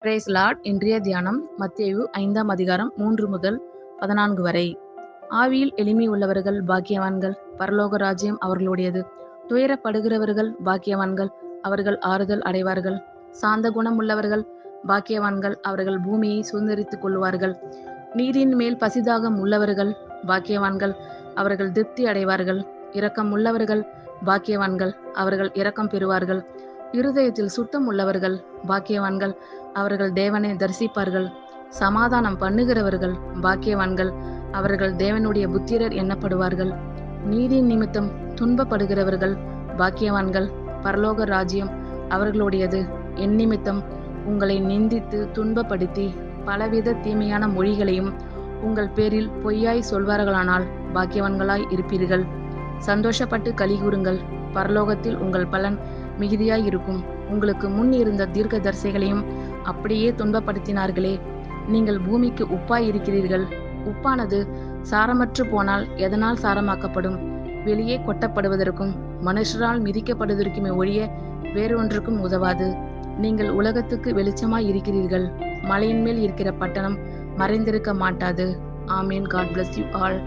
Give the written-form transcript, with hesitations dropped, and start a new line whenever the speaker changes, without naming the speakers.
Price Lord. இன்றைய தியானம் மத்தேயு 5ஆம் அதிகாரம் 3 முதல் 14 வரை. ஆவியில் எளிமை உள்ளவர்கள் பாக்கியவான்கள், பரலோக ராஜ்யம் அவர்களுடையது. துயரப்படுகிறவர்கள் பாக்கியவான்கள், அவர்கள் ஆறுதல் அடைவார்கள். சாந்த குணம் உள்ளவர்கள் பாக்கியவான்கள், அவர்கள் பூமியை சுதந்தரித்துக் கொள்வார்கள். நீதியின் மேல் பசிதாகம் உள்ளவர்கள் பாக்கியவான்கள், அவர்கள் திருப்தி அடைவார்கள். இரக்கம் உள்ளவர்கள் பாக்கியவான்கள், அவர்கள் இரக்கம் பெறுவார்கள். இருதயத்தில் சுத்தம் உள்ளவர்கள் பாக்கியவான்கள், அவர்கள் தேவனை தரிசிப்பார்கள். சமாதானம் பண்ணுகிறவர்கள் பாக்கியவான்கள், அவர்கள் தேவனுடைய புத்திரர் எண்ணப்படுவார்கள். நீதியின் நிமித்தம் துன்பப்படுகிறவர்கள் பாக்கியவான்கள், பரலோக ராஜ்யம் அவர்களுடையது. என் நிமித்தம் உங்களை நிந்தித்து துன்பப்படுத்தி பலவித தீமையான மொழிகளையும் உங்கள் பேரில் பொய்யாய் சொல்வார்களானால் பாக்கியவான்களாய் இருப்பீர்கள். சந்தோஷப்பட்டு களிகூருங்கள், பரலோகத்தில் உங்கள் பலன் மிகுதியாய் இருக்கும். உங்களுக்கு முன் இருந்த தீர்க்கதரிசிகளையும் அப்படியே துன்பப்படுத்தினார்களே. நீங்கள் பூமிக்கு உப்பாய் இருக்கிறீர்கள். உப்பானது சாரமற்று போனால் எதனால் சாரமாக்கப்படும்? வெளியே கொட்டப்படுவதற்கும் மனுஷரால் மிதிக்கப்படுவதற்குமே ஒழிய வேறொன்றுக்கும் உதவாது. நீங்கள் உலகத்துக்கு வெளிச்சமாய் இருக்கிறீர்கள். மலையின் மேல் இருக்கிற பட்டணம் மறைந்திருக்க மாட்டாது. ஆமீன். God bless you all.